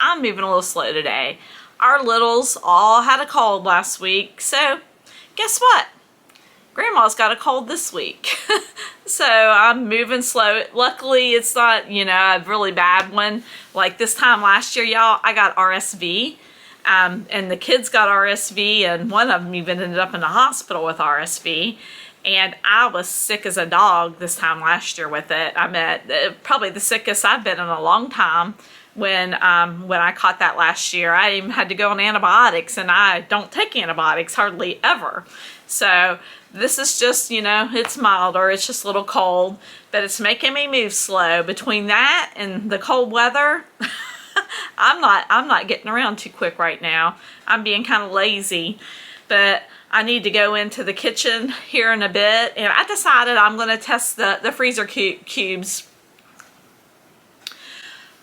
I'm moving a little slow today. Our littles all had a cold last week, so guess what? Grandma's got a cold this week. So I'm moving slow. Luckily, it's not, a really bad one. Like this time last year, y'all, I got RSV. And the kids got RSV, and one of them even ended up in the hospital with RSV. And I was sick as a dog this time last year with it. I'm at probably the sickest I've been in a long time when I caught that last year. I even had to go on antibiotics, and I don't take antibiotics hardly ever. So this is just, it's milder. It's just a little cold, but it's making me move slow. Between that and the cold weather, I'm not getting around too quick right now. I'm being kind of lazy, but I need to go into the kitchen here in a bit, and I decided I'm going to test the freezer cubes.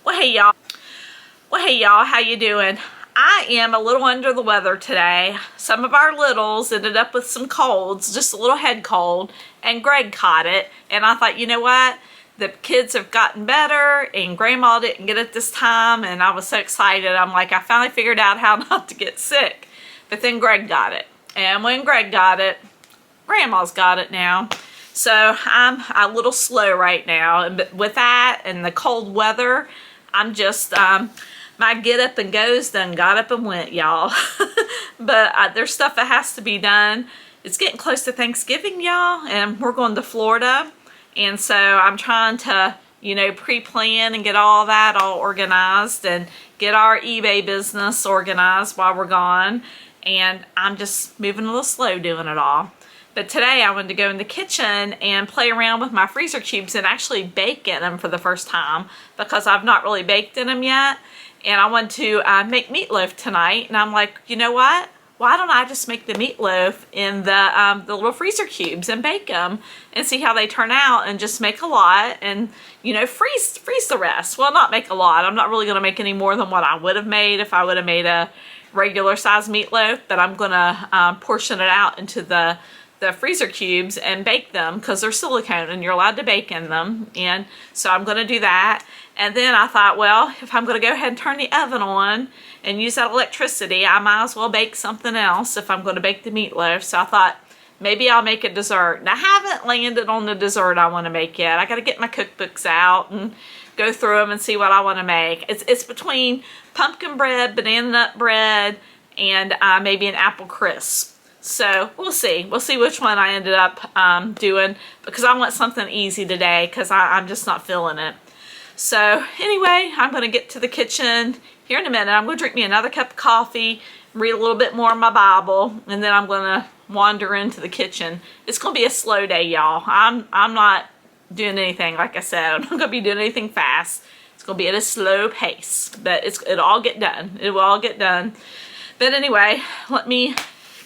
Well, hey y'all, how you doing? I am a little under the weather today. Some of our littles ended up with some colds, just a little head cold, and Greg caught it, and I thought, you know what? The kids have gotten better, and Grandma didn't get it this time, and I was so excited. I'm like, I finally figured out how not to get sick. But then Greg got it. And when Greg got it, Grandma's got it now. So I'm a little slow right now. And with that and the cold weather, I'm just, my get up and goes done got up and went, y'all. But there's stuff that has to be done. It's getting close to Thanksgiving, y'all, and we're going to Florida. And so I'm trying to, pre-plan and get all that all organized and get our eBay business organized while we're gone. And I'm just moving a little slow doing it all. But today I wanted to go in the kitchen and play around with my freezer cubes and actually bake in them for the first time, because I've not really baked in them yet. And I want to make meatloaf tonight. And I'm like, you know what? Why don't I just make the meatloaf in the little freezer cubes and bake them and see how they turn out, and just make a lot and, freeze the rest. Well, not make a lot. I'm not really going to make any more than what I would have made if I would have made a regular size meatloaf, but I'm going to portion it out into the freezer cubes and bake them, because they're silicone and you're allowed to bake in them. And so I'm going to do that. And then I thought, well, if I'm going to go ahead and turn the oven on and use that electricity, I might as well bake something else if I'm going to bake the meatloaf. So I thought maybe I'll make a dessert. And I haven't landed on the dessert I want to make yet. I got to get my cookbooks out and go through them and see what I want to make. It's between pumpkin bread, banana nut bread, and maybe an apple crisp. So we'll see. We'll see which one I ended up doing, because I want something easy today, because I'm just not feeling it. So anyway, I'm going to get to the kitchen here in a minute. I'm going to drink me another cup of coffee, read a little bit more of my Bible, and then I'm going to wander into the kitchen. It's going to be a slow day, y'all. I'm not doing anything, like I said. I'm not going to be doing anything fast. It's going to be at a slow pace, but it'll all get done. It will all get done. But anyway, let me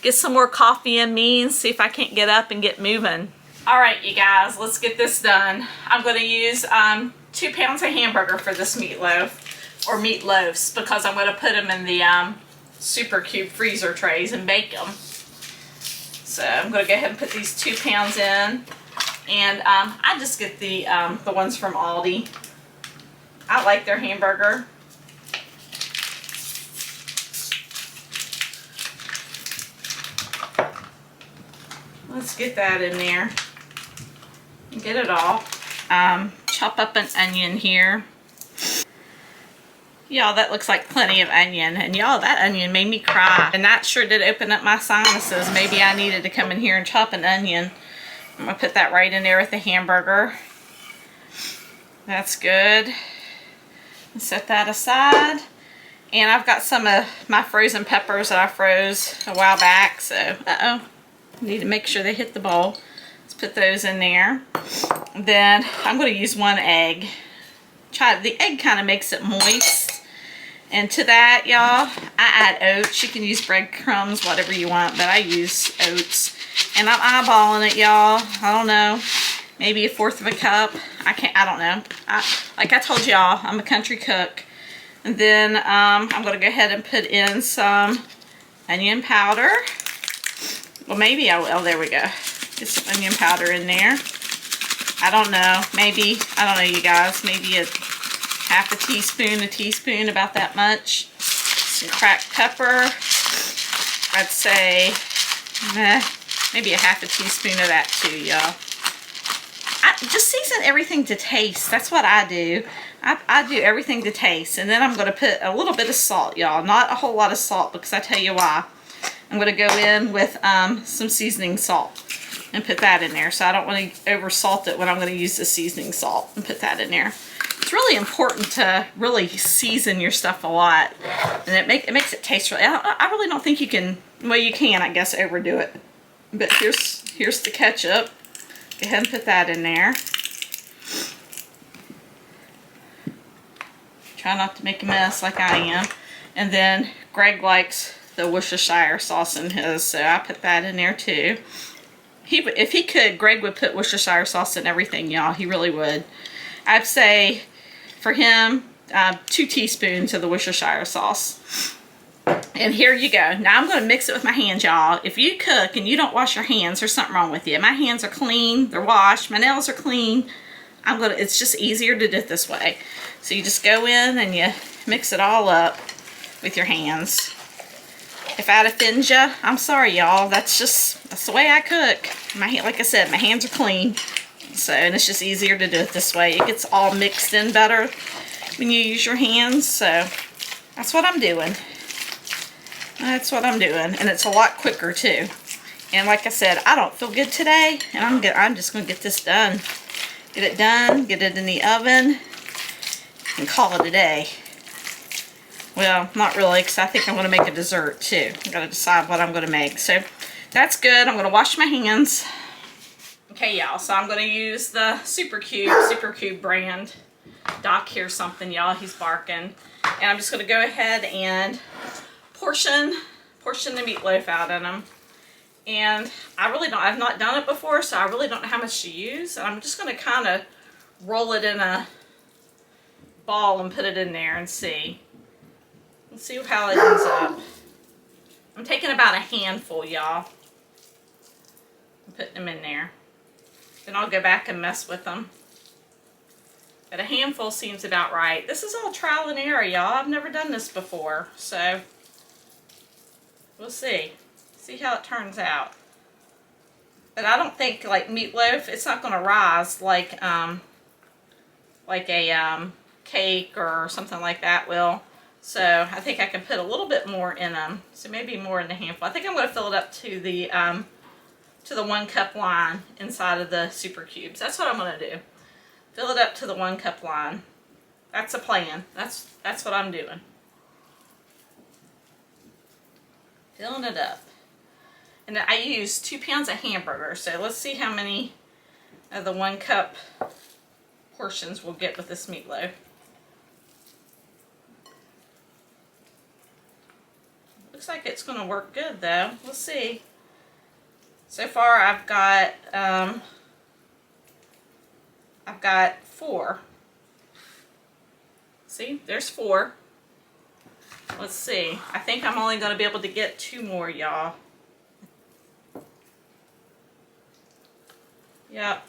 get some more coffee in me and see if I can't get up and get moving. All right, you guys, let's get this done. I'm going to use 2 pounds of hamburger for this meatloaf, or meatloafs, because I'm going to put them in the super cube freezer trays and bake them. So I'm going to go ahead and put these 2 pounds in. And I just get the ones from Aldi. I like their hamburger. Let's get that in there. Get it all. Chop up an onion here. Y'all, that looks like plenty of onion. And y'all, that onion made me cry. And that sure did open up my sinuses. Maybe I needed to come in here and chop an onion. I'm going to put that right in there with the hamburger. That's good. Set that aside. And I've got some of my frozen peppers that I froze a while back. So, need to make sure they hit the bowl. Let's put those in there. Then I'm going to use 1 egg. The egg kind of makes it moist. And to that, y'all, I add oats. You can use breadcrumbs, whatever you want, but I use oats. And I'm eyeballing it, y'all. I don't know. Maybe 1/4 of a cup. I don't know. Like I told y'all, I'm a country cook. And then I'm going to go ahead and put in some onion powder. Well, maybe I will. There we go. Get some onion powder in there. I don't know. Maybe, I don't know, you guys. Maybe half a teaspoon, about that much. Some cracked pepper. I'd say maybe a half a teaspoon of that too, y'all. Just season everything to taste. That's what I do. I do everything to taste. And then I'm going to put a little bit of salt, y'all. Not a whole lot of salt, because I tell you why. I'm going to go in with some seasoning salt and put that in there. So I don't want to over salt it when I'm going to use the seasoning salt, and put that in there. It's really important to really season your stuff a lot, and it makes it taste really. I really don't think you can. Well, you can, I guess, overdo it. But here's the ketchup. Go ahead and put that in there. Try not to make a mess like I am. And then Greg likes the Worcestershire sauce in his, so I put that in there too. If he could, Greg would put Worcestershire sauce in everything, y'all. He really would. I'd say for him, 2 teaspoons of the Worcestershire sauce. And here you go. Now I'm going to mix it with my hands, y'all. If you cook and you don't wash your hands, there's something wrong with you. My hands are clean. They're washed. My nails are clean. It's just easier to do it this way. So you just go in and you mix it all up with your hands. If that offends you, I'm sorry, y'all. That's the way I cook. Like I said, my hands are clean. So, and it's just easier to do it this way. It gets all mixed in better when you use your hands. So that's what I'm doing. That's what I'm doing. And it's a lot quicker too. And like I said, I don't feel good today. And I'm just going to get this done. Get it done. Get it in the oven. And call it a day. Well, not really, because I think I'm going to make a dessert too. I've got to decide what I'm going to make. So that's good. I'm going to wash my hands. Okay, y'all, so I'm going to use the Super Cube brand. Doc hears something, y'all. He's barking. And I'm just going to go ahead and portion the meatloaf out in them. And I've not done it before, so I really don't know how much to use. And I'm just going to kind of roll it in a ball and put it in there and see. Let's see how it ends up. I'm taking about a handful, y'all. I'm putting them in there. Then I'll go back and mess with them. But a handful seems about right. This is all trial and error, y'all. I've never done this before, so we'll see. See how it turns out. But I don't think, like meatloaf, it's not going to rise like a cake or something like that will. So I think I can put a little bit more in them. So maybe more in the handful. I think I'm going to fill it up to the 1 cup line inside of the Super Cubes. That's what I'm going to do. Fill it up to the 1 cup line. That's a plan. That's what I'm doing. Filling it up. And I use 2 pounds of hamburger. So let's see how many of the 1 cup portions we'll get with this meatloaf. Looks like it's going to work good though. We'll see. So far I've got 4. See, there's 4. Let's see. I think I'm only going to be able to get 2 more, y'all. Yep.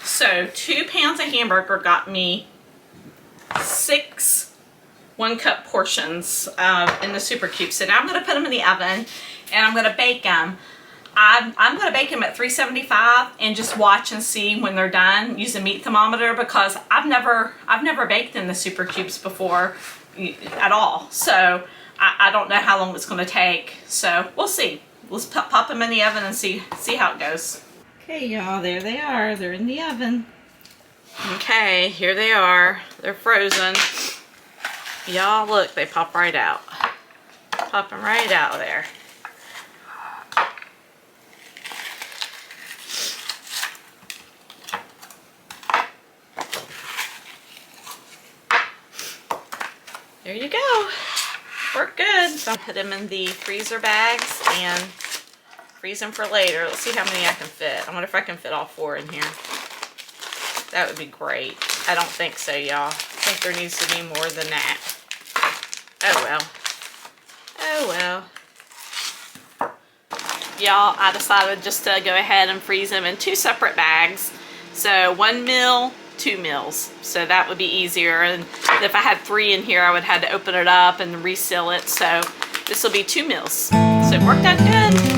So 2 pounds of hamburger got me 6 1 cup portions in the Super Cube. So now I'm going to put them in the oven and I'm going to bake them. I'm going to bake them at 375 and just watch and see when they're done. Use a meat thermometer because I've never baked in the Super Cubes before at all. So I don't know how long it's going to take. So we'll see. Let's pop them in the oven and see how it goes. Okay, y'all, there they are. They're in the oven. Okay, here they are. They're frozen. Y'all, look, they pop right out. Popping right out of there. There you go. Work good. So I'll put them in the freezer bags and freeze them for later. Let's see how many I can fit. I wonder if I can fit all 4 in here. That would be great. I don't think so, y'all. I think there needs to be more than that. Oh well. Oh well. Y'all, I decided just to go ahead and freeze them in 2 separate bags. So 1 mil, 2 mils. So that would be easier. And if I had 3 in here, I would have had to open it up and reseal it. So this will be 2 mils. So it worked out good.